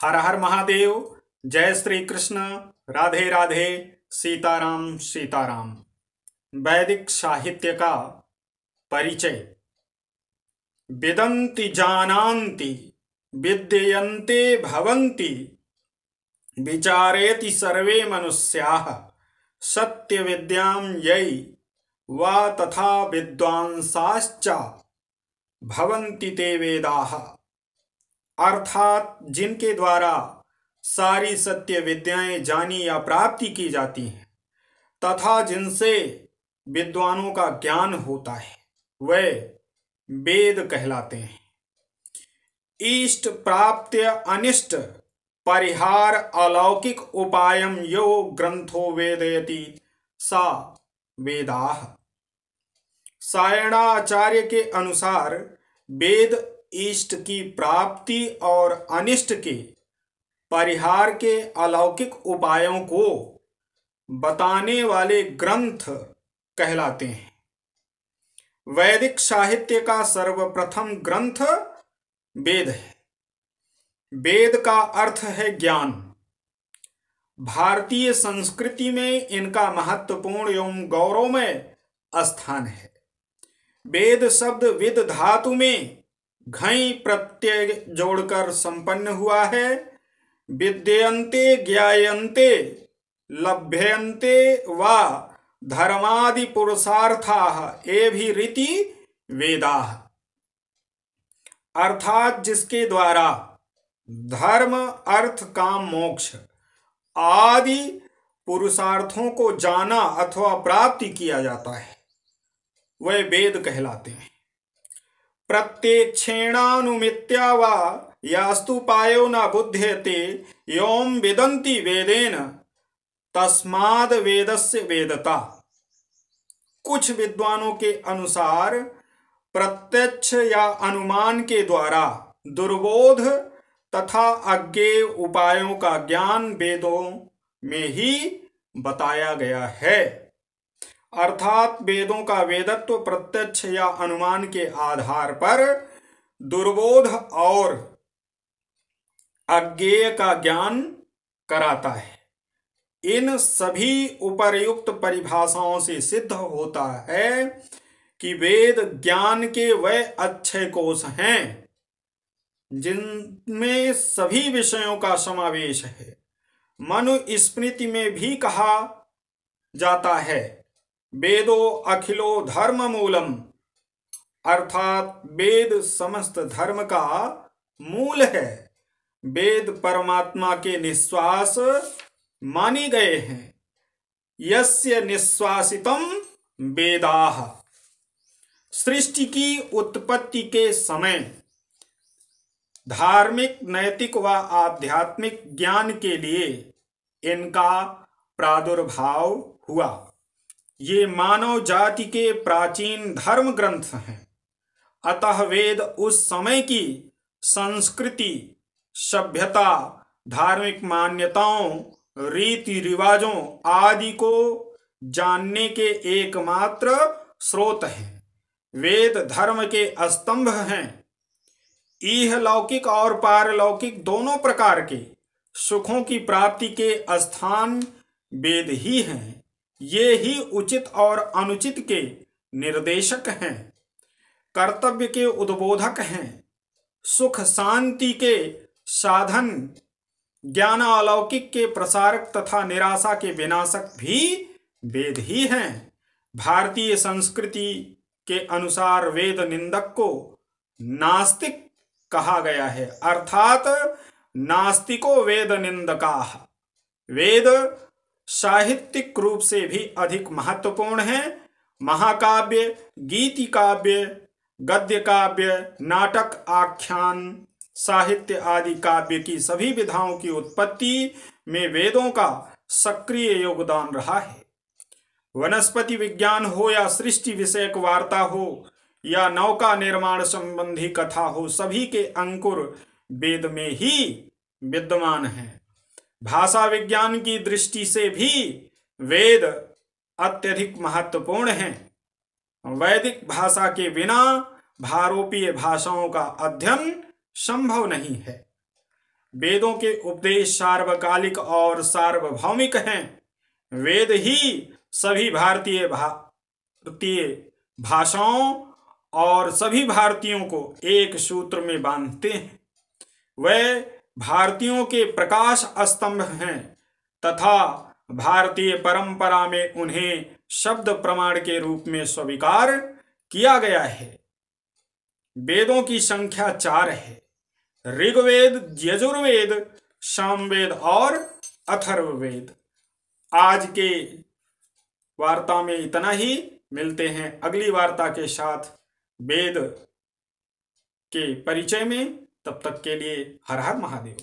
हर हर महादेव। जय श्री कृष्ण। राधे राधे। सीताराम सीताराम। वैदिक साहित्य का परिचय। विदन्ति जानान्ति विद्यन्ते भवन्ति विचारेति सर्वे मनुष्याः सत्य विद्यां यै वा तथा विद्वांसाश्च भवन्ति ते वेदाः। अर्थात जिनके द्वारा सारी सत्य विद्याएं जानी या प्राप्ति की जाती हैं तथा जिनसे विद्वानों का ज्ञान होता है वे वेद कहलाते हैं। इष्ट प्राप्त्य अनिष्ट परिहार अलौकिक उपायम यो ग्रंथो वेदयति सा वेदाः। सायणाचार्य के अनुसार वेद इष्ट की प्राप्ति और अनिष्ट के परिहार के अलौकिक उपायों को बताने वाले ग्रंथ कहलाते हैं। वैदिक साहित्य का सर्वप्रथम ग्रंथ वेद है। वेद का अर्थ है ज्ञान। भारतीय संस्कृति में इनका महत्वपूर्ण एवं गौरवमय स्थान है। वेद शब्द विद धातु में घई प्रत्यय जोड़कर संपन्न हुआ है। विद्यन्ते ज्ञायन्ते लभ्यन्ते वा धर्मादि पुरुषार्थाः एभिरीति वेदाः। अर्थात जिसके द्वारा धर्म अर्थ काम मोक्ष आदि पुरुषार्थों को जाना अथवा प्राप्ति किया जाता है वह वेद कहलाते हैं। प्रत्यक्षेणानुमित्या वा यास्तुपायो न बुध्यते योम विदन्ति वेदेन तस्माद् वेदस्य वेदता। कुछ विद्वानों के अनुसार प्रत्यक्ष या अनुमान के द्वारा दुर्बोध तथा अज्ञेय उपायों का ज्ञान वेदों में ही बताया गया है। अर्थात वेदों का वेदत्व प्रत्यक्ष या अनुमान के आधार पर दुर्बोध और अज्ञेय का ज्ञान कराता है। इन सभी उपर्युक्त परिभाषाओं से सिद्ध होता है कि वेद ज्ञान के वह अक्षय कोश हैं जिनमें सभी विषयों का समावेश है। मनुस्मृति में भी कहा जाता है वेदो अखिलो धर्म मूलम। अर्थात वेद समस्त धर्म का मूल है। वेद परमात्मा के निश्वास माने गए हैं। यस्य निश्वासितम वेदाः। सृष्टि की उत्पत्ति के समय धार्मिक नैतिक व आध्यात्मिक ज्ञान के लिए इनका प्रादुर्भाव हुआ। ये मानव जाति के प्राचीन धर्म ग्रंथ हैं। अतः वेद उस समय की संस्कृति सभ्यता धार्मिक मान्यताओं रीति रिवाजों आदि को जानने के एकमात्र स्रोत हैं। वेद धर्म के स्तंभ हैं। इहलौकिक और पारलौकिक दोनों प्रकार के सुखों की प्राप्ति के स्थान वेद ही हैं। ये ही उचित और अनुचित के निर्देशक हैं, कर्तव्य के उद्बोधक हैं, सुख शांति के साधन, ज्ञानालौकिक के प्रसारक तथा निराशा के विनाशक भी वेद ही हैं। भारतीय संस्कृति के अनुसार वेद निंदक को नास्तिक कहा गया है। अर्थात नास्तिको वेद निंदकाः। वेद साहित्यिक रूप से भी अधिक महत्वपूर्ण है। महाकाव्य, गीति काव्य, गद्य काव्य, नाटक, आख्यान, साहित्य आदि काव्य की सभी विधाओं की उत्पत्ति में वेदों का सक्रिय योगदान रहा है। वनस्पति विज्ञान हो या सृष्टि विषयक वार्ता हो या नौका निर्माण संबंधी कथा हो, सभी के अंकुर वेद में ही विद्यमान हैं। भाषा विज्ञान की दृष्टि से भी वेद अत्यधिक महत्वपूर्ण हैं। वैदिक भाषा के बिना भारोपीय भाषाओं का अध्ययन संभव नहीं है। वेदों के उपदेश सार्वकालिक और सार्वभौमिक हैं। वेद ही सभी भारतीय भाषाओं और सभी भारतीयों को एक सूत्र में बांधते हैं। वह भारतीयों के प्रकाश स्तंभ हैं तथा भारतीय परंपरा में उन्हें शब्द प्रमाण के रूप में स्वीकार किया गया है। वेदों की संख्या 4 है: ऋग्वेद, यजुर्वेद, सामवेद और अथर्ववेद। आज के वार्ता में इतना ही। मिलते हैं अगली वार्ता के साथ वेद के परिचय में। तब तक के लिए हर हर महादेव।